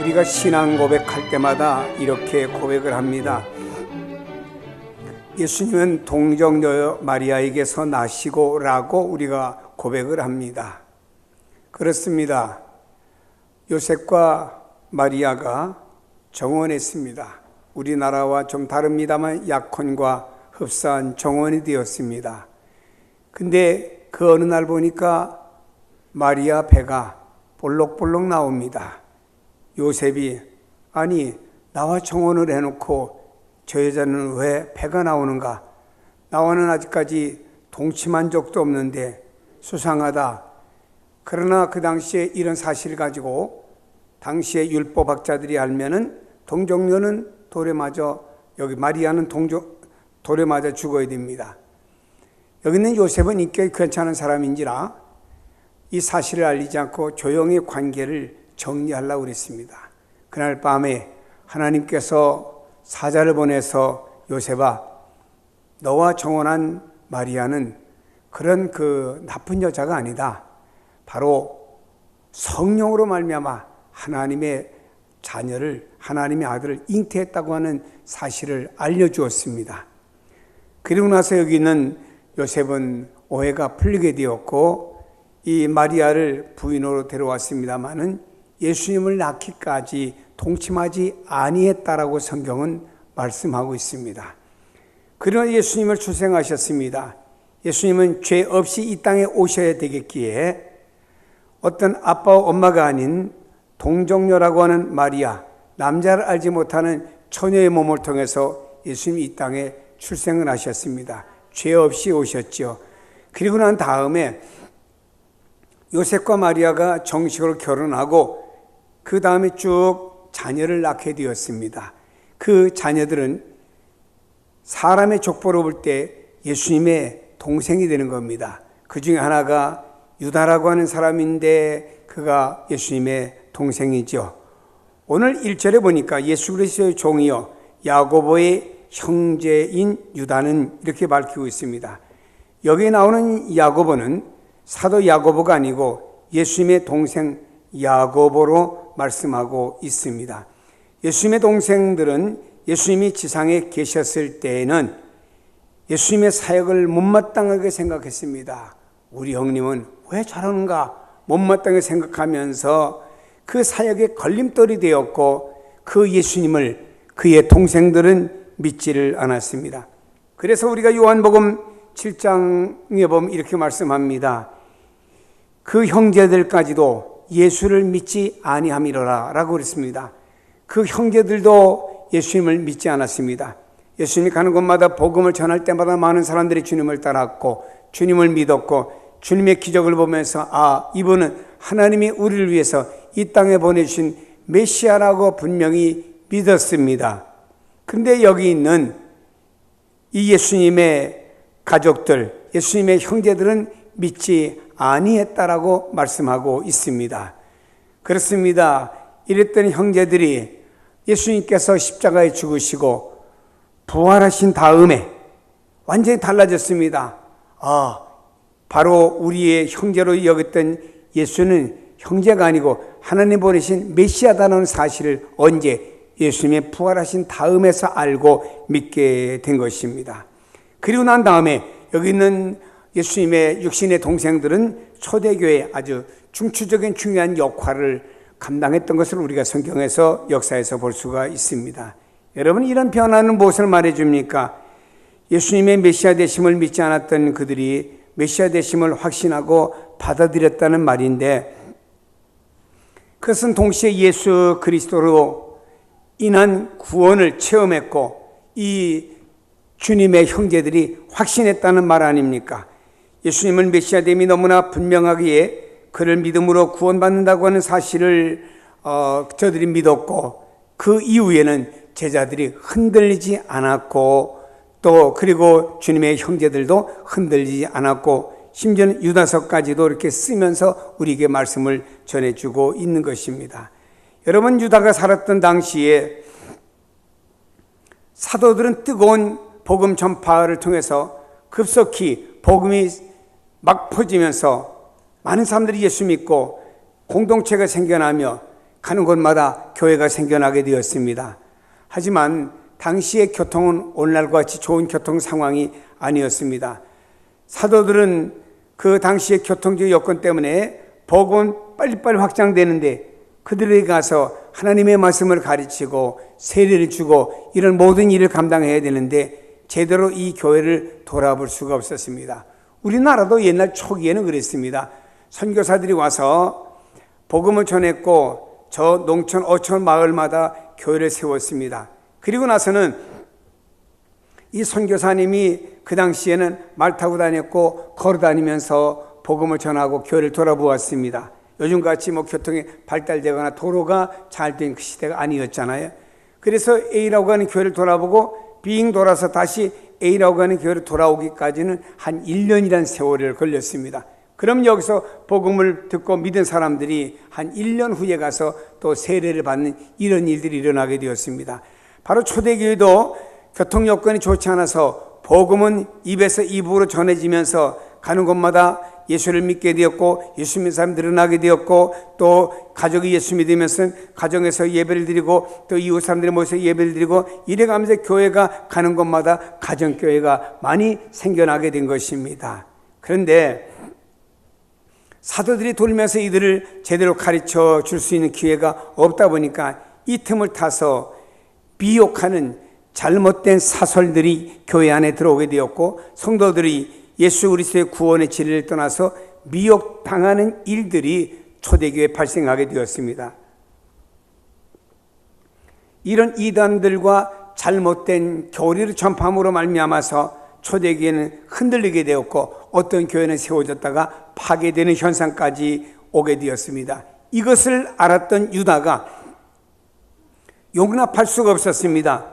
우리가 신앙 고백할 때마다 이렇게 고백을 합니다. 예수님은 동정녀 마리아에게서 나시고 라고 우리가 고백을 합니다. 그렇습니다. 요셉과 마리아가 정혼했습니다. 우리나라와 좀 다릅니다만 약혼과 흡사한 정혼이 되었습니다. 근데 그 어느 날 보니까 마리아 배가 볼록볼록 나옵니다. 요셉이 아니 나와 정혼을 해놓고 저 여자는 왜 배가 나오는가? 나와는 아직까지 동침한 적도 없는데 수상하다. 그러나 그 당시에 이런 사실을 가지고 당시에 율법학자들이 알면은 동정녀는 돌에 맞아, 여기 마리아는 돌에 맞아 죽어야 됩니다. 여기 있는 요셉은 인격이 괜찮은 사람인지라 이 사실을 알리지 않고 조용히 관계를 정리하려고 그랬습니다. 그날 밤에 하나님께서 사자를 보내서 요셉아, 너와 정혼한 마리아는 그런 그 나쁜 여자가 아니다. 바로 성령으로 말미암아 하나님의 자녀를, 하나님의 아들을 잉태했다고 하는 사실을 알려주었습니다. 그리고 나서 여기 있는 요셉은 오해가 풀리게 되었고 이 마리아를 부인으로 데려왔습니다마는 예수님을 낳기까지 동침하지 아니했다라고 성경은 말씀하고 있습니다. 그러나 예수님을 출생하셨습니다. 예수님은 죄 없이 이 땅에 오셔야 되겠기에 어떤 아빠와 엄마가 아닌 동정녀라고 하는 마리아, 남자를 알지 못하는 처녀의 몸을 통해서 예수님이 이 땅에 출생을 하셨습니다. 죄 없이 오셨죠. 그리고 난 다음에 요셉과 마리아가 정식으로 결혼하고 그 다음에 쭉 자녀를 낳게 되었습니다. 그 자녀들은 사람의 족보로 볼 때 예수님의 동생이 되는 겁니다. 그 중에 하나가 유다라고 하는 사람인데 그가 예수님의 동생이죠. 오늘 1절에 보니까 예수 그리스도의 종이요 야고보의 형제인 유다는 이렇게 밝히고 있습니다. 여기에 나오는 야고보는 사도 야고보가 아니고 예수님의 동생 야고보로 말씀하고 있습니다. 예수님의 동생들은 예수님이 지상에 계셨을 때에는 예수님의 사역을 못마땅하게 생각했습니다. 우리 형님은 왜 저러는가 못마땅하게 생각하면서 그 사역에 걸림돌이 되었고 그 예수님을 그의 동생들은 믿지를 않았습니다. 그래서 우리가 요한복음 7장에 보면 이렇게 말씀합니다. 그 형제들까지도 예수를 믿지 아니함이로라 라고 그랬습니다. 그 형제들도 예수님을 믿지 않았습니다. 예수님이 가는 곳마다 복음을 전할 때마다 많은 사람들이 주님을 따랐고 주님을 믿었고 주님의 기적을 보면서 아, 이분은 하나님이 우리를 위해서 이 땅에 보내주신 메시아라고 분명히 믿었습니다. 그런데 여기 있는 이 예수님의 가족들, 예수님의 형제들은 믿지 아니했다라고 말씀하고 있습니다. 그렇습니다. 이랬던 형제들이 예수님께서 십자가에 죽으시고 부활하신 다음에 완전히 달라졌습니다. 아, 바로 우리의 형제로 여겼던 예수는 형제가 아니고 하나님 보내신 메시아다는 사실을 언제 예수님의 부활하신 다음에서 알고 믿게 된 것입니다. 그리고 난 다음에 여기 있는 예수님의 육신의 동생들은 초대교회에 아주 중추적인 중요한 역할을 감당했던 것을 우리가 성경에서 역사에서 볼 수가 있습니다. 여러분, 이런 변화는 무엇을 말해줍니까? 예수님의 메시아 되심을 믿지 않았던 그들이 메시아 되심을 확신하고 받아들였다는 말인데 그것은 동시에 예수 그리스도로 인한 구원을 체험했고 이 주님의 형제들이 확신했다는 말 아닙니까? 예수님을 메시아됨이 너무나 분명하기에 그를 믿음으로 구원받는다고 하는 사실을 저들이 믿었고 그 이후에는 제자들이 흔들리지 않았고 또 그리고 주님의 형제들도 흔들리지 않았고 심지어는 유다서까지도 이렇게 쓰면서 우리에게 말씀을 전해주고 있는 것입니다. 여러분, 유다가 살았던 당시에 사도들은 뜨거운 복음 전파를 통해서 급속히 복음이 막 퍼지면서 많은 사람들이 예수 믿고 공동체가 생겨나며 가는 곳마다 교회가 생겨나게 되었습니다. 하지만 당시의 교통은 오늘날과 같이 좋은 교통 상황이 아니었습니다. 사도들은 그 당시의 교통적 여건 때문에 복음은 빨리빨리 확장되는데 그들에게 가서 하나님의 말씀을 가르치고 세례를 주고 이런 모든 일을 감당해야 되는데 제대로 이 교회를 돌아볼 수가 없었습니다. 우리나라도 옛날 초기에는 그랬습니다. 선교사들이 와서 복음을 전했고 저 농촌 어촌 마을마다 교회를 세웠습니다. 그리고 나서는 이 선교사님이 그 당시에는 말 타고 다녔고 걸어 다니면서 복음을 전하고 교회를 돌아보았습니다. 요즘같이 교통이 발달되거나 도로가 잘 된 그 시대가 아니었잖아요. 그래서 A라고 하는 교회를 돌아보고 빙 돌아서 다시 A라고 하는 교회로 돌아오기까지는 한 1년이라는 세월이 걸렸습니다. 그럼 여기서 복음을 듣고 믿은 사람들이 한 1년 후에 가서 또 세례를 받는 이런 일들이 일어나게 되었습니다. 바로 초대교회도 교통 여건이 좋지 않아서 복음은 입에서 입으로 전해지면서 가는 곳마다 예수를 믿게 되었고 예수 믿는 사람이 늘어나게 되었고 또 가족이 예수 믿으면서 가정에서 예배를 드리고 또 이웃 사람들이 모여서 예배를 드리고 이래가면서 교회가 가는 곳마다 가정교회가 많이 생겨나게 된 것입니다. 그런데 사도들이 돌면서 이들을 제대로 가르쳐 줄 수 있는 기회가 없다 보니까 이 틈을 타서 미혹하는 잘못된 사설들이 교회 안에 들어오게 되었고 성도들이 예수 그리스도의 구원의 진리를 떠나서 미혹당하는 일들이 초대교회에 발생하게 되었습니다. 이런 이단들과 잘못된 교리를 전파함으로 말미암아서 초대교회는 흔들리게 되었고 어떤 교회는 세워졌다가 파괴되는 현상까지 오게 되었습니다. 이것을 알았던 유다가 용납할 수가 없었습니다.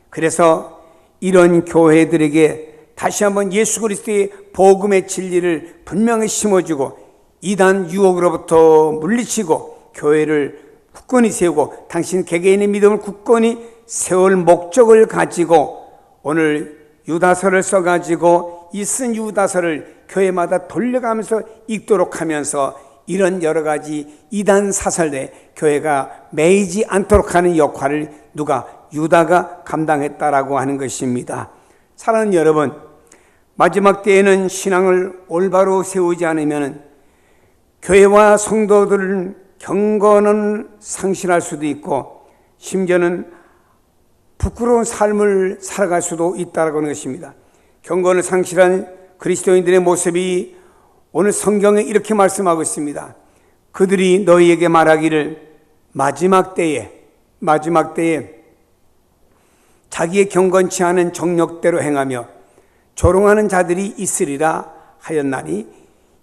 그래서 이런 교회들에게 다시 한번 예수 그리스도의 복음의 진리를 분명히 심어주고 이단 유혹으로부터 물리치고 교회를 굳건히 세우고 당신 개개인의 믿음을 굳건히 세울 목적을 가지고 오늘 유다서를 써가지고 이 쓴 유다서를 교회마다 돌려가면서 읽도록 하면서 이런 여러 가지 이단 사설에 교회가 매이지 않도록 하는 역할을 누가? 유다가 감당했다라고 하는 것입니다. 사랑하는 여러분, 마지막 때에는 신앙을 올바로 세우지 않으면 교회와 성도들은 경건은 상실할 수도 있고 심지어는 부끄러운 삶을 살아갈 수도 있다고 하는 것입니다. 경건을 상실한 그리스도인들의 모습이 오늘 성경에 이렇게 말씀하고 있습니다. 그들이 너희에게 말하기를 마지막 때에 자기의 경건치 않은 정욕대로 행하며 조롱하는 자들이 있으리라 하였나니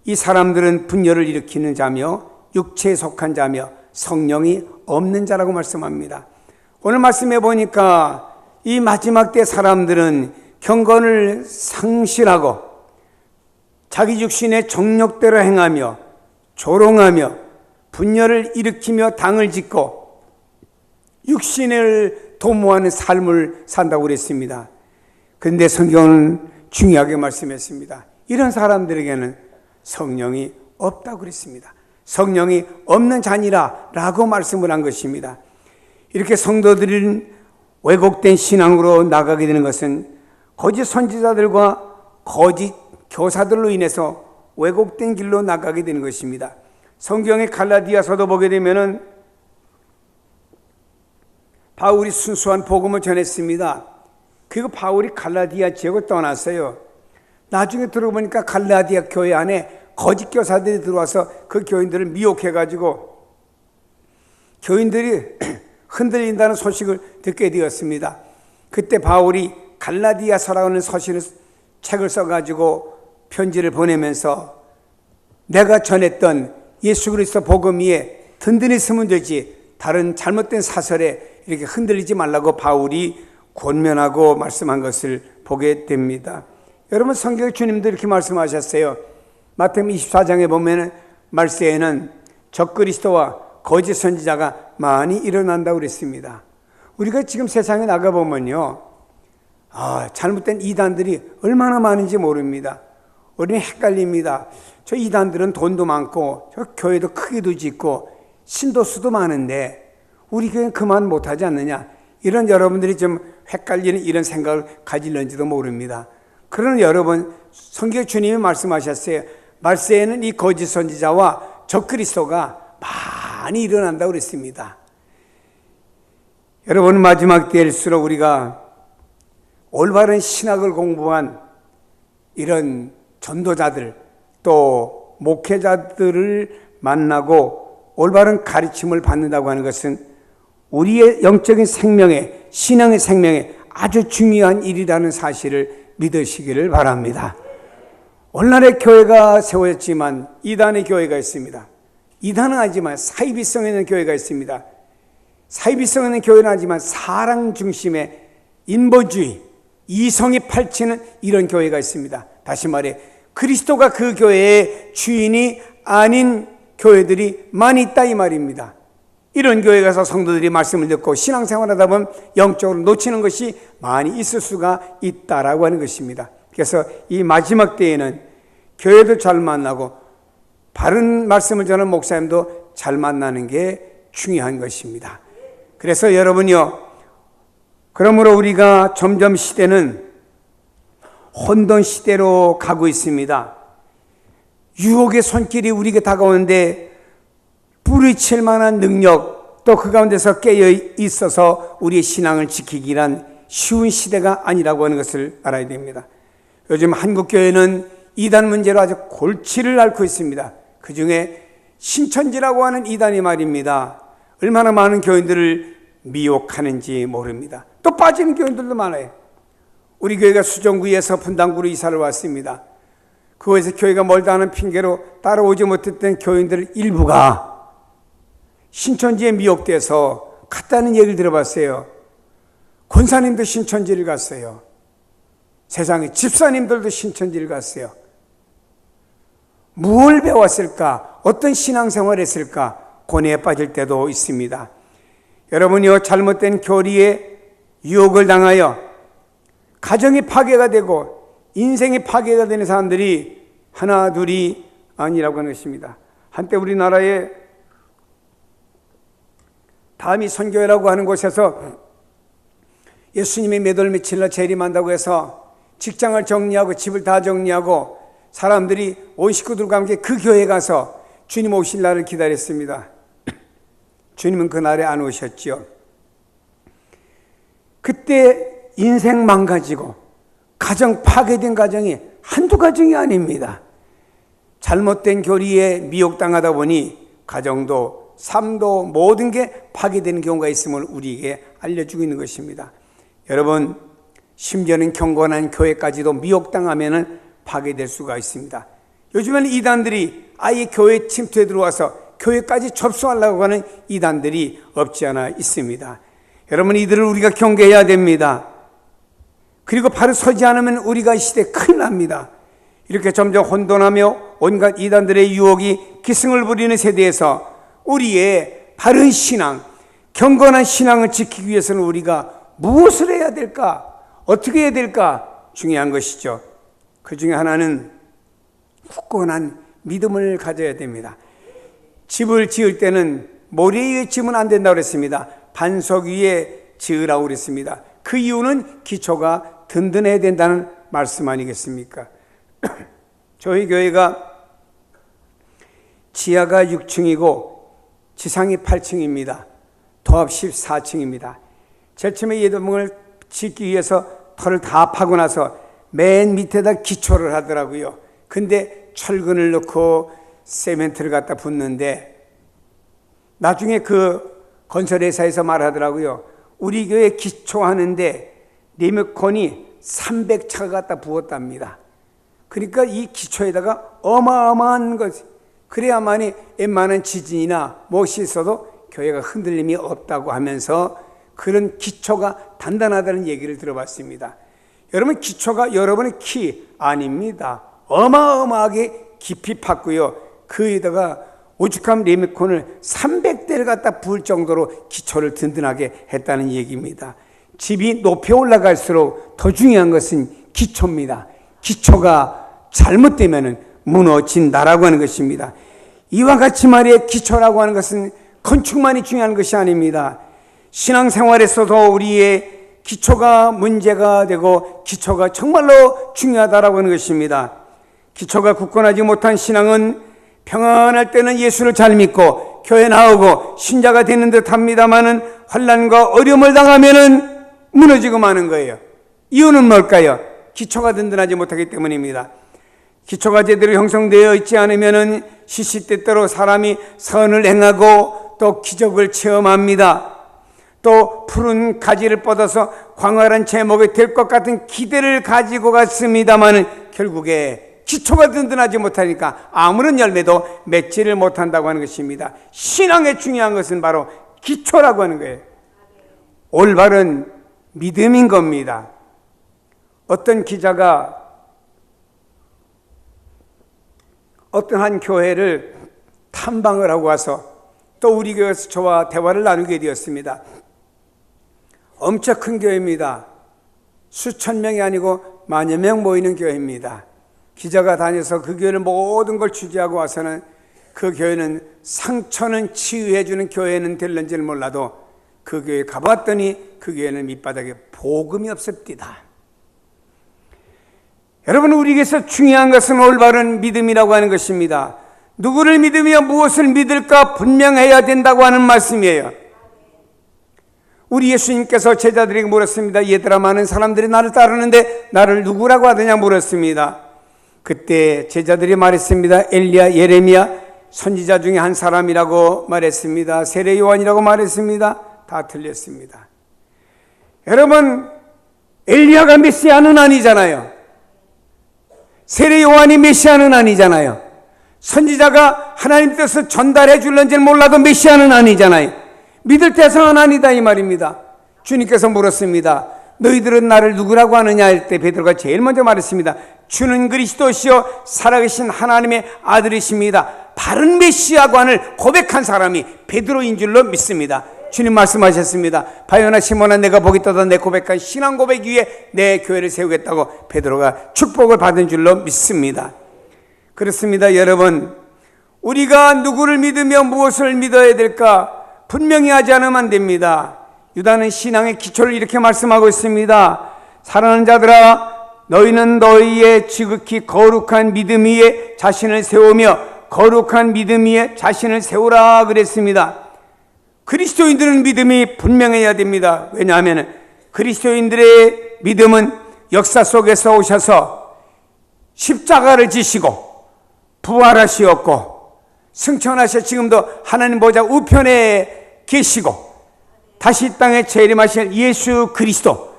이 사람들은 분열을 일으키는 자며 육체에 속한 자며 성령이 없는 자라고 말씀합니다. 오늘 말씀해 보니까 이 마지막 때 사람들은 경건을 상실하고 자기 육신의 정욕대로 행하며 조롱하며 분열을 일으키며 당을 짓고 육신을 도모하는 삶을 산다고 그랬습니다. 그런데 성경은 중요하게 말씀했습니다. 이런 사람들에게는 성령이 없다고 그랬습니다. 성령이 없는 자니라 라고 말씀을 한 것입니다. 이렇게 성도들은 왜곡된 신앙으로 나가게 되는 것은 거짓 선지자들과 거짓 교사들로 인해서 왜곡된 길로 나가게 되는 것입니다. 성경의 갈라디아서도 보게 되면은 바울이 순수한 복음을 전했습니다. 그리고 바울이 갈라디아 지역을 떠났어요. 나중에 들어보니까 갈라디아 교회 안에 거짓 교사들이 들어와서 그 교인들을 미혹해가지고 교인들이 흔들린다는 소식을 듣게 되었습니다. 그때 바울이 갈라디아서라고 하는 책을 써가지고 편지를 보내면서 내가 전했던 예수 그리스도 복음 위에 든든히 서면 되지 다른 잘못된 사설에 이렇게 흔들리지 말라고 바울이 권면하고 말씀한 것을 보게 됩니다. 여러분 성경의 주님도 이렇게 말씀하셨어요. 마태복음 24장에 보면 말세에는 적그리스도와 거짓 선지자가 많이 일어난다고 그랬습니다. 우리가 지금 세상에 나가보면요, 잘못된 이단들이 얼마나 많은지 모릅니다. 우리는 헷갈립니다. 저 이단들은 돈도 많고 저 교회도 크기도 짓고 신도수도 많은데 우리 교회는 그만 못하지 않느냐, 이런 여러분들이 좀 헷갈리는 이런 생각을 가질는지도 모릅니다. 그러나 여러분, 성경 주님이 말씀하셨어요. 말세에는 이 거짓 선지자와 적그리스도가 많이 일어난다고 그랬습니다. 여러분, 마지막 때일수록 우리가 올바른 신학을 공부한 이런 전도자들, 또 목회자들을 만나고 올바른 가르침을 받는다고 하는 것은 우리의 영적인 생명에, 신앙의 생명에 아주 중요한 일이라는 사실을 믿으시기를 바랍니다. 오늘날의 교회가 세워졌지만 이단의 교회가 있습니다. 이단은 하지만 사이비성 있는 교회가 있습니다. 사이비성 있는 교회는 하지만 사랑 중심의 인본주의, 이성이 팔치는 이런 교회가 있습니다. 다시 말해 그리스도가 그 교회의 주인이 아닌 교회들이 많이 있다 이 말입니다. 이런 교회 가서 성도들이 말씀을 듣고 신앙생활하다 보면 영적으로 놓치는 것이 많이 있을 수가 있다라고 하는 것입니다. 그래서 이 마지막 때에는 교회도 잘 만나고 바른 말씀을 전하는 목사님도 잘 만나는 게 중요한 것입니다. 그래서 여러분이요, 그러므로 우리가 점점 시대는 혼돈 시대로 가고 있습니다. 유혹의 손길이 우리에게 다가오는데 뿌리칠 만한 능력, 또 그 가운데서 깨어 있어서 우리의 신앙을 지키기란 쉬운 시대가 아니라고 하는 것을 알아야 됩니다. 요즘 한국교회는 이단 문제로 아주 골치를 앓고 있습니다. 그 중에 신천지라고 하는 이단이 말입니다, 얼마나 많은 교인들을 미혹하는지 모릅니다. 또 빠지는 교인들도 많아요. 우리 교회가 수정구에서 분당구로 이사를 왔습니다. 그곳에서 교회가 멀다 하는 핑계로 따라오지 못했던 교인들 일부가 신천지에 미혹돼서 갔다는 얘기를 들어봤어요. 권사님도 신천지를 갔어요. 세상에 집사님들도 신천지를 갔어요. 무엇을 배웠을까? 어떤 신앙생활을 했을까? 고뇌에 빠질 때도 있습니다. 여러분이요, 잘못된 교리에 유혹을 당하여 가정이 파괴가 되고 인생이 파괴가 되는 사람들이 하나 둘이 아니라고 하는 것입니다. 한때 우리나라에 다미 선교회라고 하는 곳에서 예수님이 몇 월 며칠 날 재림한다고 해서 직장을 정리하고 집을 다 정리하고 사람들이 온 식구들과 함께 그 교회에 가서 주님 오실 날을 기다렸습니다. 주님은 그날에 안 오셨죠. 그때 인생 망가지고 가정 파괴된 가정이 한두 가정이 아닙니다. 잘못된 교리에 미혹당하다 보니 가정도 삶도 모든 게 파괴되는 경우가 있음을 우리에게 알려주고 있는 것입니다. 여러분, 심지어는 경건한 교회까지도 미혹당하면 파괴될 수가 있습니다. 요즘에는 이단들이 아예 교회에 침투해 들어와서 교회까지 접수하려고 하는 이단들이 없지 않아 있습니다. 여러분, 이들을 우리가 경계해야 됩니다. 그리고 바로 서지 않으면 우리가 이 시대에 큰일 납니다. 이렇게 점점 혼돈하며 온갖 이단들의 유혹이 기승을 부리는 세대에서 우리의 바른 신앙, 경건한 신앙을 지키기 위해서는 우리가 무엇을 해야 될까? 어떻게 해야 될까? 중요한 것이죠. 그 중에 하나는 굳건한 믿음을 가져야 됩니다. 집을 지을 때는 모래 위에 지으면 안 된다고 그랬습니다. 반석 위에 지으라고 그랬습니다. 그 이유는 기초가 든든해야 된다는 말씀 아니겠습니까? 저희 교회가 지하가 6층이고 지상이 8층입니다. 도합 14층입니다. 제일 처음에 예배봉을 짓기 위해서 털을 다 파고 나서 맨 밑에다 기초를 하더라고요. 근데 철근을 넣고 세멘트를 갖다 붓는데 나중에 그 건설회사에서 말하더라고요. 우리 교회 기초하는데 리모컨이 300차가 갖다 부었답니다. 그러니까 이 기초에다가 어마어마한 것, 그래야만이 웬만한 지진이나 무엇이 있어도 교회가 흔들림이 없다고 하면서 그런 기초가 단단하다는 얘기를 들어봤습니다. 여러분, 기초가 여러분의 키 아닙니다. 어마어마하게 깊이 팠고요. 그 위에다가 오죽하면 리모컨을 300대를 갖다 부을 정도로 기초를 든든하게 했다는 얘기입니다. 집이 높이 올라갈수록 더 중요한 것은 기초입니다. 기초가 잘못되면 무너진다라고 하는 것입니다. 이와 같이 말이에요. 기초라고 하는 것은 건축만이 중요한 것이 아닙니다. 신앙생활에서도 우리의 기초가 문제가 되고 기초가 정말로 중요하다라고 하는 것입니다. 기초가 굳건하지 못한 신앙은 평안할 때는 예수를 잘 믿고 교회 나오고 신자가 되는 듯 합니다마는 환난과 어려움을 당하면은 무너지고 마는 거예요. 이유는 뭘까요? 기초가 든든하지 못하기 때문입니다. 기초가 제대로 형성되어 있지 않으면은 시시때때로 사람이 선을 행하고 또 기적을 체험합니다. 또 푸른 가지를 뻗어서 광활한 제목이 될 것 같은 기대를 가지고 갔습니다마는 결국에 기초가 든든하지 못하니까 아무런 열매도 맺지를 못한다고 하는 것입니다. 신앙의 중요한 것은 바로 기초라고 하는 거예요. 올바른 믿음인 겁니다. 어떤 기자가 어떤 한 교회를 탐방을 하고 와서 또 우리 교회에서 저와 대화를 나누게 되었습니다. 엄청 큰 교회입니다. 수천 명이 아니고 만여 명 모이는 교회입니다. 기자가 다녀서 그 교회를 모든 걸 취재하고 와서는 그 교회는 상처는 치유해주는 교회는 될는지는 몰라도 그 교회에 가봤더니 그 교회는 밑바닥에 복음이 없습니다. 여러분, 우리에게서 중요한 것은 올바른 믿음이라고 하는 것입니다. 누구를 믿으며 무엇을 믿을까 분명해야 된다고 하는 말씀이에요. 우리 예수님께서 제자들에게 물었습니다. 얘들아, 많은 사람들이 나를 따르는데 나를 누구라고 하느냐 물었습니다. 그때 제자들이 말했습니다. 엘리야, 예레미야, 선지자 중에 한 사람이라고 말했습니다. 세례 요한이라고 말했습니다. 다 틀렸습니다. 여러분, 엘리야가 메시아는 아니잖아요. 세례 요한이 메시아는 아니잖아요. 선지자가 하나님 뜻을 전달해 줄런지는 몰라도 메시아는 아니잖아요. 믿을 대상은 아니다 이 말입니다. 주님께서 물었습니다. 너희들은 나를 누구라고 하느냐 할 때 베드로가 제일 먼저 말했습니다. 주는 그리스도시요 살아계신 하나님의 아들이십니다. 바른 메시아관을 고백한 사람이 베드로인 줄로 믿습니다. 주님 말씀하셨습니다. 바요나 시몬아, 내가 복이 떠다 내 고백한 신앙 고백 위에 내 교회를 세우겠다고 베드로가 축복을 받은 줄로 믿습니다. 그렇습니다. 여러분, 우리가 누구를 믿으며 무엇을 믿어야 될까 분명히 하지 않으면 안 됩니다. 유다는 신앙의 기초를 이렇게 말씀하고 있습니다. 사랑하는 자들아, 너희는 너희의 지극히 거룩한 믿음 위에 자신을 세우며 거룩한 믿음 위에 자신을 세우라 그랬습니다. 그리스도인들은 믿음이 분명해야 됩니다. 왜냐하면 그리스도인들의 믿음은 역사 속에서 오셔서 십자가를 지시고 부활하시었고 승천하셔 지금도 하나님 보좌 우편에 계시고 다시 이 땅에 재림하실 예수 그리스도,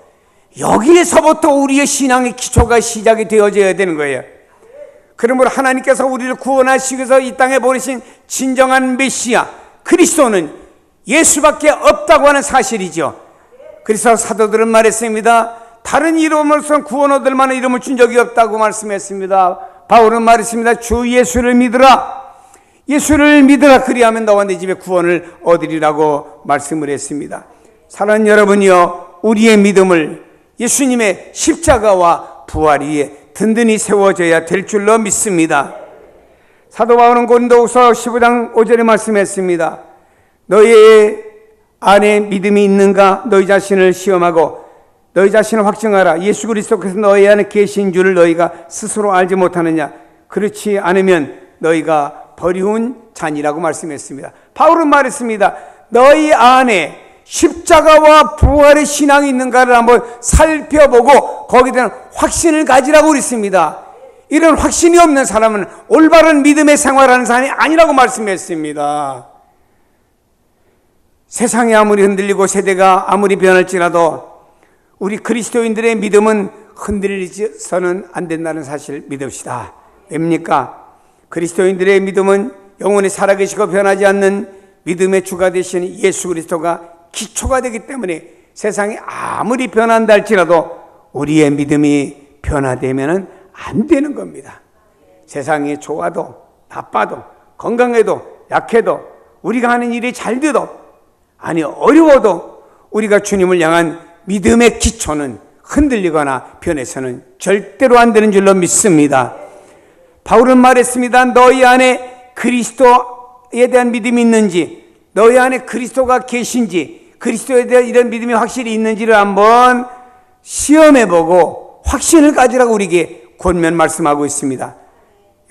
여기에서부터 우리의 신앙의 기초가 시작이 되어져야 되는 거예요. 그러므로 하나님께서 우리를 구원하시기 위해서 이 땅에 보내신 진정한 메시아 그리스도는 예수밖에 없다고 하는 사실이죠. 그래서 사도들은 말했습니다. 다른 이름으로서 구원 얻을 만한 이름을 준 적이 없다고 말씀했습니다. 바울은 말했습니다. 주 예수를 믿으라. 예수를 믿으라. 그리하면 너와 내 집에 구원을 얻으리라고 말씀을 했습니다. 사랑하는 여러분이요, 우리의 믿음을 예수님의 십자가와 부활 위에 든든히 세워져야 될 줄로 믿습니다. 사도 바울은 고린도후서 15장 5절에 말씀했습니다. 너희 안에 믿음이 있는가? 너희 자신을 시험하고 너희 자신을 확증하라. 예수 그리스도께서 너희 안에 계신 줄을 너희가 스스로 알지 못하느냐? 그렇지 않으면 너희가 버리운 잔이라고 말씀했습니다. 바울은 말했습니다. 너희 안에 십자가와 부활의 신앙이 있는가를 한번 살펴보고 거기에 대한 확신을 가지라고 그랬습니다. 이런 확신이 없는 사람은 올바른 믿음의 생활하는 사람이 아니라고 말씀했습니다. 세상이 아무리 흔들리고 세대가 아무리 변할지라도 우리 그리스도인들의 믿음은 흔들리서는 안 된다는 사실 믿읍시다. 왜입니까? 그리스도인들의 믿음은 영원히 살아계시고 변하지 않는 믿음의 주가 되신 예수 그리스도가 기초가 되기 때문에 세상이 아무리 변한다 할지라도 우리의 믿음이 변화되면 안 되는 겁니다. 세상이 좋아도 나빠도 건강해도 약해도 우리가 하는 일이 잘 돼도 아니 어려워도 우리가 주님을 향한 믿음의 기초는 흔들리거나 변해서는 절대로 안 되는 줄로 믿습니다. 바울은 말했습니다. 너희 안에 그리스도에 대한 믿음이 있는지 너희 안에 그리스도가 계신지, 그리스도에 대한 이런 믿음이 확실히 있는지를 한번 시험해보고 확신을 가지라고 우리에게 권면 말씀하고 있습니다.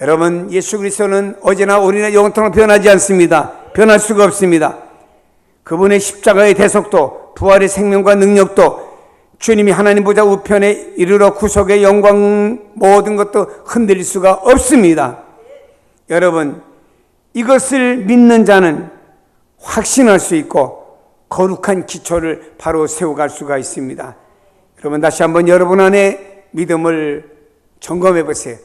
여러분, 예수 그리스도는 어제나 오늘이나 영원토록 변하지 않습니다. 변할 수가 없습니다. 그분의 십자가의 대속도, 부활의 생명과 능력도, 주님이 하나님 보좌 우편에 이르러 구속의 영광, 모든 것도 흔들릴 수가 없습니다. 여러분, 이것을 믿는 자는 확신할 수 있고 거룩한 기초를 바로 세워갈 수가 있습니다. 여러분, 다시 한번 여러분 안에 믿음을 점검해 보세요.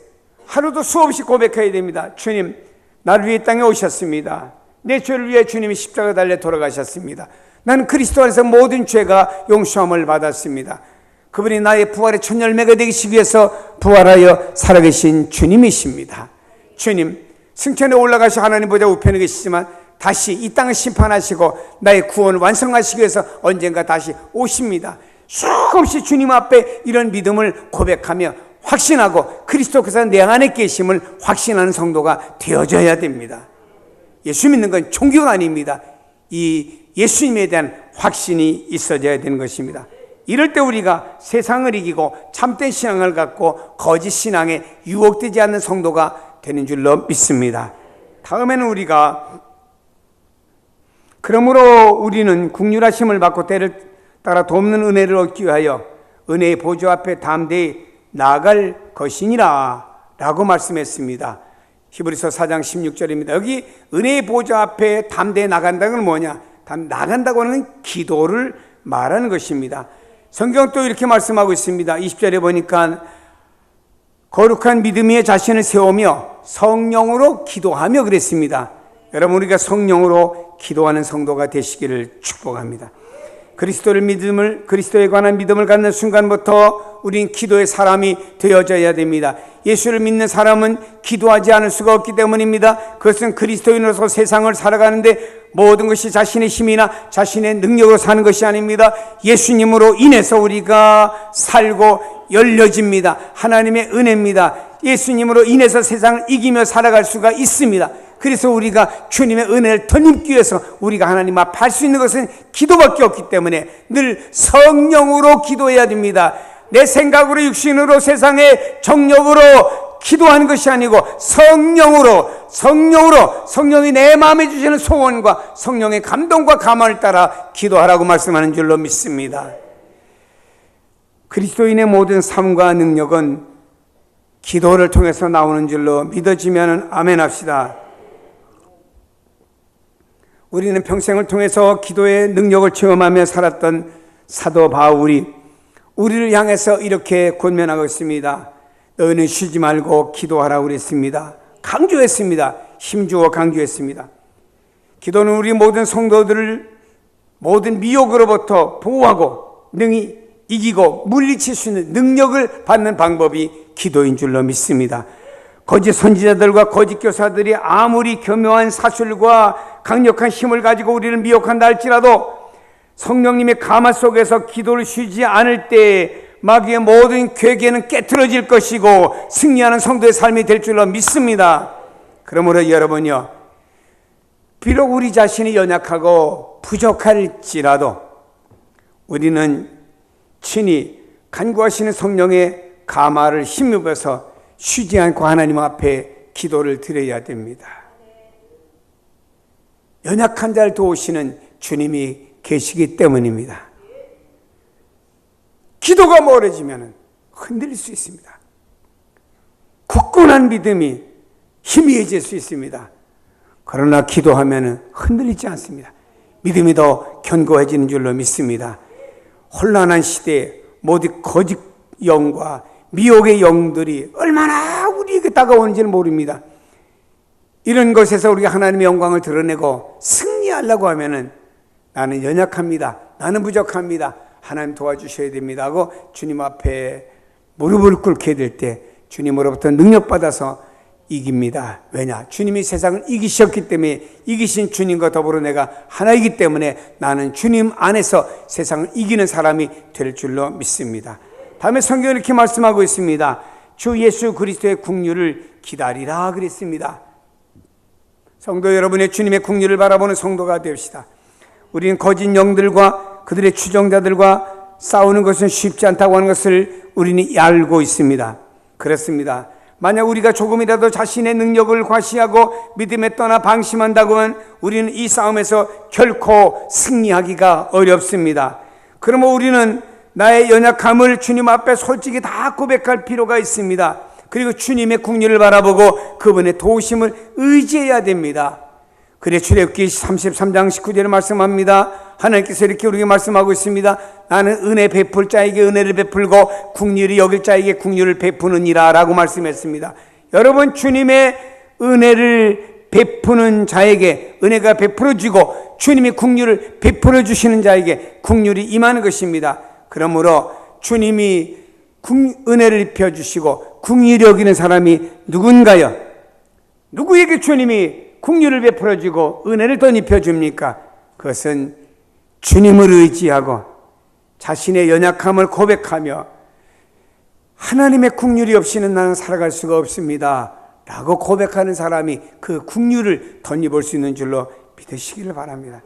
하루도 수없이 고백해야 됩니다. 주님, 나를 위해 땅에 오셨습니다. 내 죄를 위해 주님이 십자가 달려 돌아가셨습니다. 나는 그리스도 안에서 모든 죄가 용서함을 받았습니다. 그분이 나의 부활의 첫 열매가 되기 위해서 부활하여 살아계신 주님이십니다. 주님, 승천에 올라가시 하나님 보좌 우편에 계시지만 다시 이 땅을 심판하시고 나의 구원을 완성하시기 위해서 언젠가 다시 오십니다. 수없이 주님 앞에 이런 믿음을 고백하며 확신하고 그리스도께서 내 안에 계심을 확신하는 성도가 되어져야 됩니다. 예수 믿는 건 종교가 아닙니다. 이 예수님에 대한 확신이 있어져야 되는 것입니다. 이럴 때 우리가 세상을 이기고 참된 신앙을 갖고 거짓 신앙에 유혹되지 않는 성도가 되는 줄로 믿습니다. 다음에는 우리가 그러므로 우리는 긍휼하심을 받고 때를 따라 돕는 은혜를 얻기 위하여 은혜의 보좌 앞에 담대히 나아갈 것이니라 라고 말씀했습니다. 히브리서 4장 16절입니다. 여기 은혜의 보좌 앞에 담대히 나간다는 건 뭐냐? 나간다고 하는 기도를 말하는 것입니다. 성경 또 이렇게 말씀하고 있습니다. 20절에 보니까 거룩한 믿음 위에 자신을 세우며 성령으로 기도하며 그랬습니다. 여러분, 우리가 성령으로 기도하는 성도가 되시기를 축복합니다. 그리스도에 관한 믿음을 갖는 순간부터 우린 기도의 사람이 되어져야 됩니다. 예수를 믿는 사람은 기도하지 않을 수가 없기 때문입니다. 그것은 그리스도인으로서 세상을 살아가는데 모든 것이 자신의 힘이나 자신의 능력으로 사는 것이 아닙니다. 예수님으로 인해서 우리가 살고 열려집니다. 하나님의 은혜입니다. 예수님으로 인해서 세상을 이기며 살아갈 수가 있습니다. 그래서 우리가 주님의 은혜를 덧입기 위해서 우리가 하나님 앞에 할 수 있는 것은 기도밖에 없기 때문에 늘 성령으로 기도해야 됩니다. 내 생각으로 육신으로 세상의 정력으로 기도하는 것이 아니고 성령이 내 마음에 주시는 소원과 성령의 감동과 감화를 따라 기도하라고 말씀하는 줄로 믿습니다. 그리스도인의 모든 삶과 능력은 기도를 통해서 나오는 줄로 믿어지면 아멘 합시다. 우리는 평생을 통해서 기도의 능력을 체험하며 살았던 사도 바울이 우리를 향해서 이렇게 권면하고 있습니다. 너희는 쉬지 말고 기도하라고 그랬습니다. 강조했습니다. 힘주어 강조했습니다. 기도는 우리 모든 성도들을 모든 미혹으로부터 보호하고 능히 이기고 물리칠 수 있는 능력을 받는 방법이 기도인 줄로 믿습니다. 거짓 선지자들과 거짓 교사들이 아무리 교묘한 사술과 강력한 힘을 가지고 우리를 미혹한다 할지라도 성령님의 감화 속에서 기도를 쉬지 않을 때 마귀의 모든 괴계는 깨트려질 것이고 승리하는 성도의 삶이 될 줄로 믿습니다. 그러므로 여러분요, 비록 우리 자신이 연약하고 부족할지라도 우리는 친히 간구하시는 성령의 감화를 힘입어서 쉬지 않고 하나님 앞에 기도를 드려야 됩니다. 연약한 자를 도우시는 주님이 계시기 때문입니다. 기도가 멀어지면 흔들릴 수 있습니다. 굳건한 믿음이 희미해질 수 있습니다. 그러나 기도하면 흔들리지 않습니다. 믿음이 더 견고해지는 줄로 믿습니다. 혼란한 시대에 모두 거짓 영과 미혹의 영들이 얼마나 우리에게 다가오는지는 모릅니다. 이런 것에서 우리가 하나님의 영광을 드러내고 승리하려고 하면은 나는 연약합니다. 나는 부족합니다. 하나님 도와주셔야 됩니다 하고 주님 앞에 무릎을 꿇게 될 때 주님으로부터 능력받아서 이깁니다. 왜냐? 주님이 세상을 이기셨기 때문에 이기신 주님과 더불어 내가 하나이기 때문에 나는 주님 안에서 세상을 이기는 사람이 될 줄로 믿습니다. 다음에 성경은 이렇게 말씀하고 있습니다. 주 예수 그리스도의 긍휼을 기다리라 그랬습니다. 성도 여러분의 주님의 국리를 바라보는 성도가 되옵시다. 우리는 거짓 영들과 그들의 추종자들과 싸우는 것은 쉽지 않다고 하는 것을 우리는 알고 있습니다. 그렇습니다. 만약 우리가 조금이라도 자신의 능력을 과시하고 믿음에 떠나 방심한다고 하면 우리는 이 싸움에서 결코 승리하기가 어렵습니다. 그러므로 우리는 나의 연약함을 주님 앞에 솔직히 다 고백할 필요가 있습니다. 그리고 주님의 국리를 바라보고 그분의 도우심을 의지해야 됩니다. 그래 출애굽기 33장 19절에 말씀합니다. 하나님께서 이렇게 우리에게 말씀하고 있습니다. 나는 은혜 베풀 자에게 은혜를 베풀고 국리를 여길 자에게 국리를 베푸느니라 라고 말씀했습니다. 여러분, 주님의 은혜를 베푸는 자에게 은혜가 베풀어지고 주님이 국리를 베풀어 주시는 자에게 국리를 임하는 것입니다. 그러므로 주님이 은혜를 입혀주시고 국리를 여기는 사람이 누군가요? 누구에게 주님이 국리를 베풀어주고 은혜를 더 입혀줍니까? 그것은 주님을 의지하고 자신의 연약함을 고백하며 하나님의 국률이 없이는 나는 살아갈 수가 없습니다 라고 고백하는 사람이 그 국률을 덧입을 수 있는 줄로 믿으시기를 바랍니다.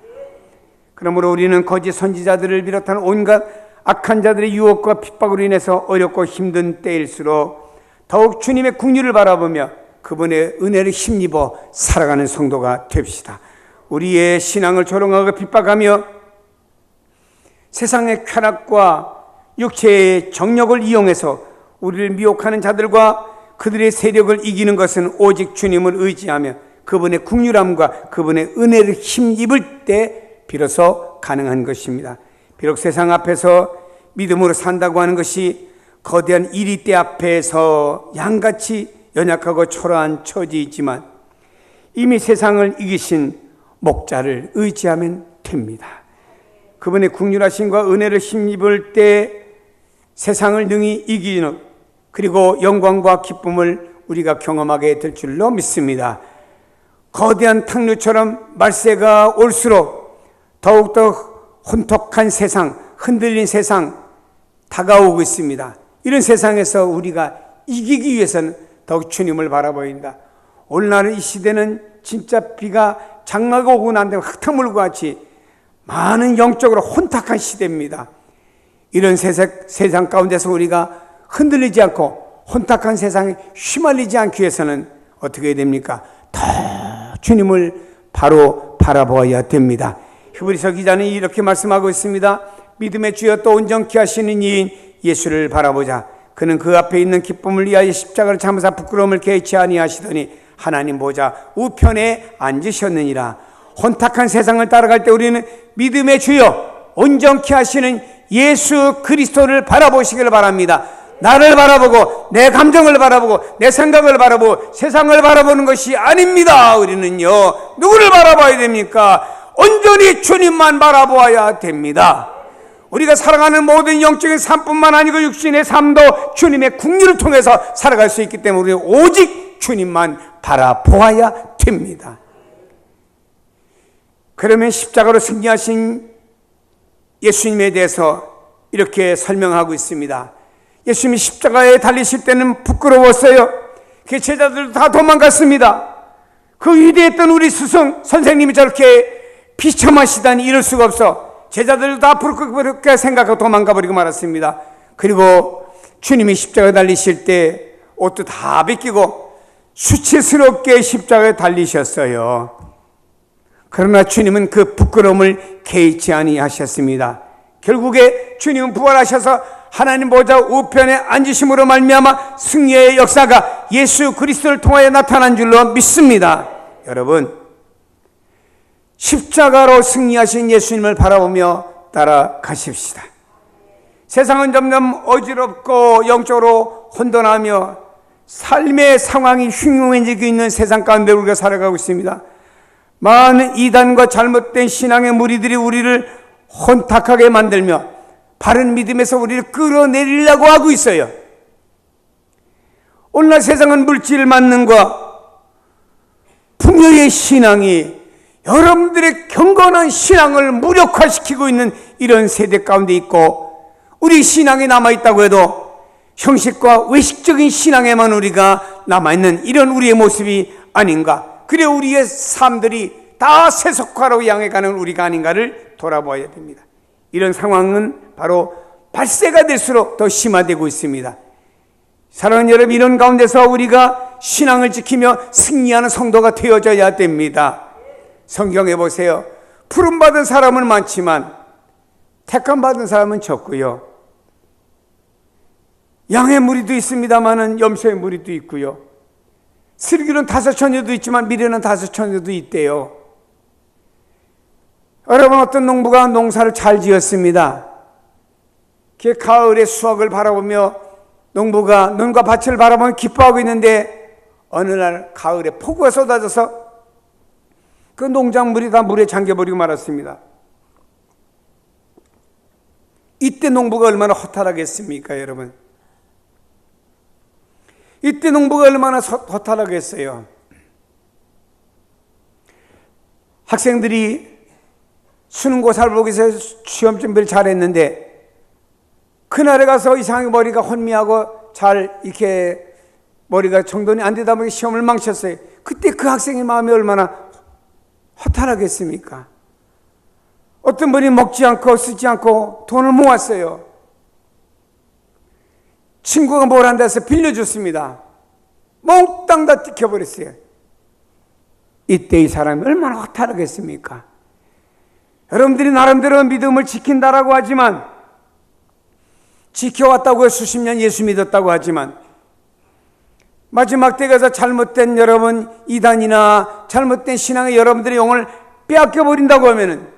그러므로 우리는 거짓 선지자들을 비롯한 온갖 악한 자들의 유혹과 핍박으로 인해서 어렵고 힘든 때일수록 더욱 주님의 국률을 바라보며 그분의 은혜를 힘입어 살아가는 성도가 됩시다. 우리의 신앙을 조롱하고 핍박하며 세상의 쾌락과 육체의 정력을 이용해서 우리를 미혹하는 자들과 그들의 세력을 이기는 것은 오직 주님을 의지하며 그분의 국률함과 그분의 은혜를 힘입을 때 비로소 가능한 것입니다. 비록 세상 앞에서 믿음으로 산다고 하는 것이 거대한 이리떼 앞에서 양같이 연약하고 초라한 처지이지만 이미 세상을 이기신 목자를 의지하면 됩니다. 그분의 국률하심과 은혜를 힘입을 때 세상을 능히 이기는 그리고 영광과 기쁨을 우리가 경험하게 될 줄로 믿습니다. 거대한 탕류처럼 말세가 올수록 더욱더 혼탁한 세상, 흔들린 세상 다가오고 있습니다. 이런 세상에서 우리가 이기기 위해서는 더욱 주님을 바라봐야 한다. 오늘날 이 시대는 진짜 비가 장마가 오고 난 다음에 흙탕물과 같이 많은 영적으로 혼탁한 시대입니다. 이런 세상 가운데서 우리가 흔들리지 않고 혼탁한 세상에 휘말리지 않기 위해서는 어떻게 해야 됩니까? 더 주님을 바로 바라보아야 됩니다. 히브리서 기자는 이렇게 말씀하고 있습니다. 믿음의 주여 또 온전케 하시는 이인 예수를 바라보자. 그는 그 앞에 있는 기쁨을 위하여 십자가를 참으사 부끄러움을 개의치 아니하시더니 하나님 보좌 우편에 앉으셨느니라. 혼탁한 세상을 따라갈 때 우리는 믿음의 주여 온전케 하시는 예수 그리스도를 바라보시기를 바랍니다. 나를 바라보고 내 감정을 바라보고 내 생각을 바라보고 세상을 바라보는 것이 아닙니다. 우리는요 누구를 바라봐야 됩니까? 온전히 주님만 바라보아야 됩니다. 우리가 살아가는 모든 영적인 삶뿐만 아니고 육신의 삶도 주님의 국리를 통해서 살아갈 수 있기 때문에 우리는 오직 주님만 바라보아야 됩니다. 그러면 십자가로 승리하신 예수님에 대해서 이렇게 설명하고 있습니다. 예수님이 십자가에 달리실 때는 부끄러웠어요. 그 제자들도 다 도망갔습니다. 그 위대했던 우리 스승 선생님이 저렇게 비참하시다니 이럴 수가 없어. 제자들도 다 부끄럽게 생각하고 도망가버리고 말았습니다. 그리고 주님이 십자가에 달리실 때 옷도 다 벗기고 수치스럽게 십자가에 달리셨어요. 그러나 주님은 그 부끄러움을 개의치 아니하셨습니다. 결국에 주님은 부활하셔서 하나님 보좌 우편에 앉으심으로 말미암아 승리의 역사가 예수 그리스도를 통하여 나타난 줄로 믿습니다. 여러분, 십자가로 승리하신 예수님을 바라보며 따라가십시다. 세상은 점점 어지럽고 영적으로 혼돈하며 삶의 상황이 흉흉해지고 있는 세상 가운데 우리가 살아가고 있습니다. 많은 이단과 잘못된 신앙의 무리들이 우리를 혼탁하게 만들며 바른 믿음에서 우리를 끌어내리려고 하고 있어요. 오늘날 세상은 물질 만능과 풍요의 신앙이 여러분들의 경건한 신앙을 무력화시키고 있는 이런 세대 가운데 있고, 우리 신앙이 남아있다고 해도 형식과 외식적인 신앙에만 우리가 남아있는 이런 우리의 모습이 아닌가, 그래 우리의 삶들이 다 세속화로 향해 가는 우리가 아닌가를 돌아봐야 됩니다. 이런 상황은 바로 발세가 될수록 더 심화되고 있습니다. 사랑하는 여러분, 이런 가운데서 우리가 신앙을 지키며 승리하는 성도가 되어져야 됩니다. 성경에 보세요. 부름받은 사람은 많지만 택함받은 사람은 적고요. 양의 무리도 있습니다마는 염소의 무리도 있고요. 슬기로는 5처녀도 있지만 미련한 5처녀도 있대요. 여러분, 어떤 농부가 농사를 잘 지었습니다. 그 가을의 수확을 바라보며 농부가 눈과 밭을 바라보며 기뻐하고 있는데 어느 날 가을에 폭우가 쏟아져서 그 농작물이 다 물에 잠겨버리고 말았습니다. 이때 농부가 얼마나 허탈하겠습니까, 여러분? 이때 농부가 얼마나 허탈하겠어요. 학생들이 수능고사를 보기 위해서 시험 준비를 잘했는데 그날에 가서 이상하게 머리가 혼미하고 잘 이렇게 머리가 정돈이 안 되다 보니 시험을 망쳤어요. 그때 그 학생의 마음이 얼마나 허탈하겠습니까? 어떤 분이 먹지 않고 쓰지 않고 돈을 모았어요. 친구가 뭘 한다 해서 빌려줬습니다. 몽땅 다 뜯겨버렸어요. 이때 이 사람이 얼마나 허탈하겠습니까? 여러분들이 나름대로 믿음을 지킨다라고 하지만, 지켜왔다고 수십 년 예수 믿었다고 하지만, 마지막 때 가서 잘못된 여러분 이단이나 잘못된 신앙의 여러분들의 영혼을 빼앗겨버린다고 하면은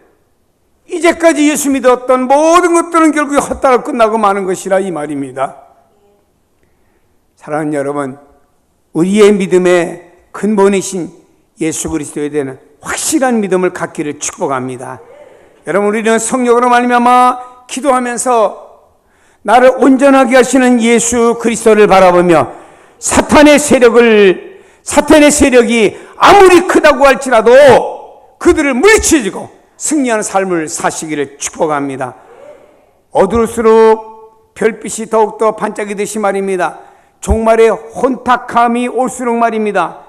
이제까지 예수 믿었던 모든 것들은 결국에 헛다가 끝나고 마는 것이라 이 말입니다. 사랑하는 여러분, 우리의 믿음의 근본이신 예수 그리스도에 대한 확실한 믿음을 갖기를 축복합니다. 여러분, 우리는 성령으로 말미암아 기도하면서 나를 온전하게 하시는 예수 그리스도를 바라보며 사탄의 세력이 아무리 크다고 할지라도 그들을 물리치고 승리하는 삶을 사시기를 축복합니다. 어두울수록 별빛이 더욱더 반짝이듯이 말입니다. 종말의 혼탁함이 올수록 말입니다.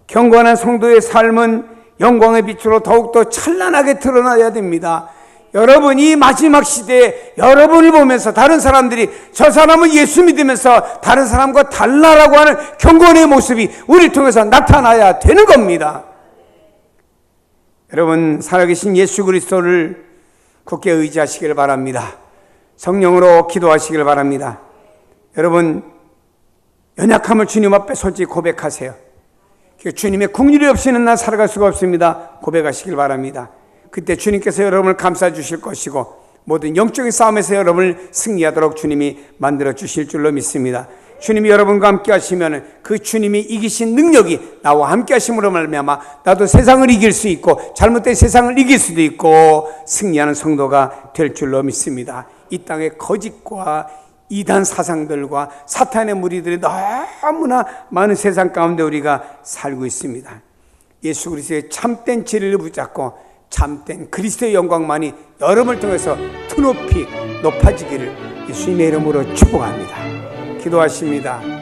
경건한 성도의 삶은 영광의 빛으로 더욱더 찬란하게 드러나야 됩니다. 여러분이 마지막 시대에 여러분을 보면서 다른 사람들이 저 사람은 예수 믿으면서 다른 사람과 달라라고 하는 경건의 모습이 우리를 통해서 나타나야 되는 겁니다. 여러분, 살아계신 예수 그리스도를 굳게 의지하시길 바랍니다. 성령으로 기도하시길 바랍니다. 여러분, 연약함을 주님 앞에 솔직히 고백하세요. 주님의 긍휼이 없이는 난 살아갈 수가 없습니다. 고백하시길 바랍니다. 그때 주님께서 여러분을 감싸 주실 것이고 모든 영적인 싸움에서 여러분을 승리하도록 주님이 만들어 주실 줄로 믿습니다. 주님이 여러분과 함께 하시면 그 주님이 이기신 능력이 나와 함께 하심으로 말미암아 나도 세상을 이길 수 있고 잘못된 세상을 이길 수도 있고 승리하는 성도가 될 줄로 믿습니다. 이 땅의 거짓과 이단 사상들과 사탄의 무리들이 너무나 많은 세상 가운데 우리가 살고 있습니다. 예수 그리스도의 참된 진리를 붙잡고 참된 그리스도의 영광만이 여러분을 통해서 드높이 높아지기를 예수님의 이름으로 축복합니다. 기도하십니다.